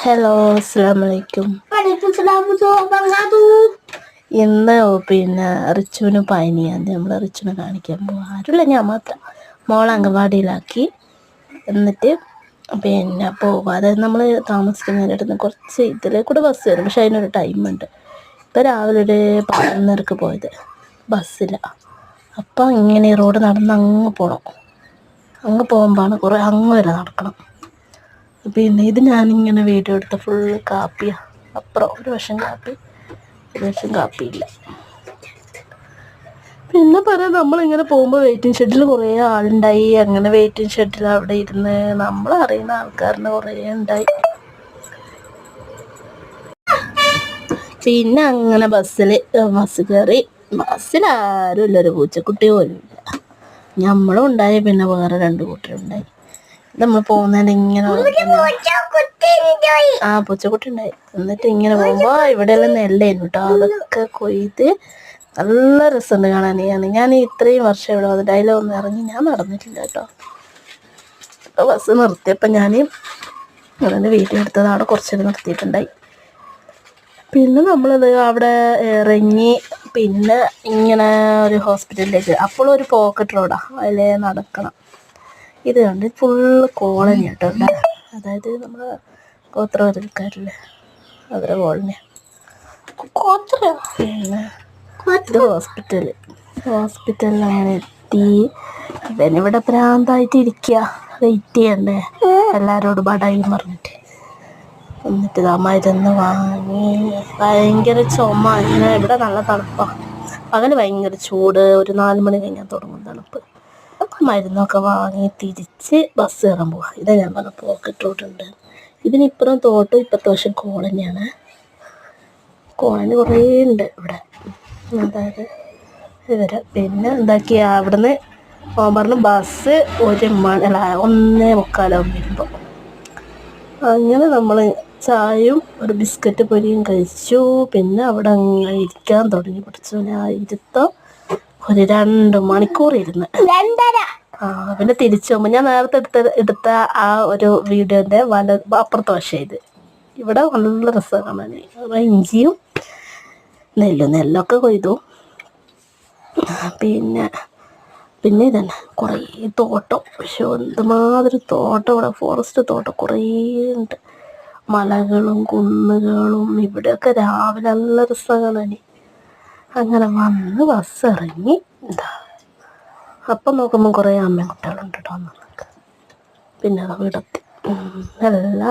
Hello, അസ്സലാമലൈക്കും. ഇന്ന് പിന്നെ റിച്ചുവിന് പനിയാണ്. നമ്മൾ റിച്ചുവിനെ കാണിക്കാൻ പോകും. ആരുമില്ല, ഞാൻ മാത്രം. മോളെ അംഗൻവാടിയിലാക്കി എന്നിട്ട് പിന്നെ പോകും. അതായത് നമ്മൾ താമസിക്കുന്നതിൻ്റെ അടുത്ത് കുറച്ച് ഇതിലേ കൂടെ ബസ് വരും, പക്ഷെ അതിനൊരു ടൈമുണ്ട്. ഇപ്പോൾ രാവിലെ ഒരു 11:30 പോയത് ബസ്സില്ല. അപ്പം ഇങ്ങനെ റോഡ് നടന്ന് അങ്ങ് പോകണം. അങ്ങ് പോകുമ്പോഴാണ് കുറേ അങ്ങ് വരെ നടക്കണം. പിന്നെ ഇത് ഞാനിങ്ങനെ വീഡിയോ എടുത്ത ഫുള്ള് കാപ്പിയാണ്. അപ്പുറം ഒരു വശം കാപ്പി, ഒരു വശം കാപ്പിയില്ല. പിന്നെ പറയാം, നമ്മളിങ്ങനെ പോകുമ്പോൾ വെയിറ്റിംഗ് ഷെഡിൽ കുറേ ആളുണ്ടായി. അങ്ങനെ വെയിറ്റിംഗ് ഷെഡിൽ അവിടെ ഇരുന്ന് നമ്മളറിയുന്ന ആൾക്കാരിന് കുറേ ഉണ്ടായി. പിന്നെ അങ്ങനെ ബസ് കയറി. ബസ്സിലാരും ഇല്ല, ഒരു പൂച്ചക്കുട്ടി പോലും ഇല്ല. നമ്മളും ഉണ്ടായി, പിന്നെ വേറെ 2 കൂട്ടരുണ്ടായി. നമ്മൾ പോകുന്നതിന് ഇങ്ങനെ പൂച്ചക്കുട്ടി ഉണ്ടായി. എന്നിട്ട് ഇങ്ങനെ പോകുമ്പോൾ ഇവിടെയെല്ലാം നെല്ലായിരുന്നു കേട്ടോ. അതൊക്കെ കൊയ്ത് നല്ല രസമുണ്ട് കാണാൻ. ഞാൻ ഇത്രയും വർഷം ഇവിടെ വന്നിട്ട് അതിലൊന്നും ഇറങ്ങി ഞാൻ നടന്നിട്ടില്ല കേട്ടോ. ബസ് നിർത്തിയപ്പോൾ ഞാൻ അതിൻ്റെ വീഡിയോ എടുത്തത് അവിടെ കുറച്ചേരം നിർത്തിയിട്ടുണ്ടായി. പിന്നെ നമ്മളത് അവിടെ ഇറങ്ങി പിന്നെ ഇങ്ങനെ ഒരു ഹോസ്പിറ്റലിലേക്ക്. അപ്പോഴും ഒരു പോക്കറ്റ് റോഡാണ്, അതിലേ നടക്കണം. ഇത് കണ്ട് ഫുള്ള് കോളനി കേട്ടോ. അതായത് നമ്മൾ ഗോത്രവർഗ്ഗക്കാരില്ലേ, അവരെ കോളനിയാണ്. പിന്നെ ഇത് ഹോസ്പിറ്റലിൽ അങ്ങനെ എത്തി. ഇവനിവിടെ ഭ്രാന്തായിട്ട് ഇരിക്കുക, വെയിറ്റ് ചെയ്യണ്ടേ എല്ലാവരോടും ബടായും പറഞ്ഞിട്ട്. എന്നിട്ട് ഇതാ മരുന്ന് വാങ്ങി. ഭയങ്കര ചുമ. ഇങ്ങനെ ഇവിടെ നല്ല തണുപ്പാണ്, പകല് ഭയങ്കര ചൂട്. ഒരു 4 മണി കഴിഞ്ഞാൽ തുടങ്ങും തണുപ്പ്. മരുന്നൊക്കെ വാങ്ങി തിരിച്ച് ബസ് കയറാൻ പോവാം. ഇതാ ഞാൻ പറഞ്ഞ പോക്കറ്റ് റോഡുണ്ട്. ഇതിനിപ്പുറം തോട്ടം, ഇപ്പുറത്തെ വശം കോളനിയാണ്. കോളനി കുറേ ഉണ്ട് ഇവിടെ. അതായത് ഇവരെ പിന്നെ എന്താക്കിയ അവിടുന്ന് പറഞ്ഞു ബസ് 1:45 വരുമ്പോൾ. അങ്ങനെ നമ്മൾ ചായയും ഒരു ബിസ്ക്കറ്റ് പൊരിയും കഴിച്ചു. പിന്നെ അവിടെ അങ്ങനെ ഇരിക്കാൻ തുടങ്ങി. പിടിച്ചു ഞാൻ ഇരുത്തം ഒരു 2 മണിക്കൂർ ഇരുന്ന്. പിന്നെ തിരിച്ചു പോകുമ്പോൾ ഞാൻ നേരത്തെ എടുത്ത ആ ഒരു വീഡിയോൻ്റെ അപ്പുറത്തെ വശം ഇത്. ഇവിടെ നല്ല രസമാണ് കാണാൻ. ഇഞ്ചിയും നെല്ലൊക്കെ കൊയ്തു. പിന്നെ ഇതന്നെ കുറേ തോട്ടം. പക്ഷെ എന്തുമാതിരി തോട്ടം ഇവിടെ, ഫോറസ്റ്റ് തോട്ടം കുറേ ഉണ്ട്. മലകളും കുന്നുകളും. ഇവിടെയൊക്കെ രാവിലെ നല്ല രസമാണ്. അങ്ങനെ വന്ന് ബസ് ഇറങ്ങി. എന്താ അപ്പം നോക്കുമ്പോൾ കുറേ അമ്മയും കുട്ടികളുണ്ട് കേട്ടോ. പിന്നെ അത് വിടത്തി എല്ലാം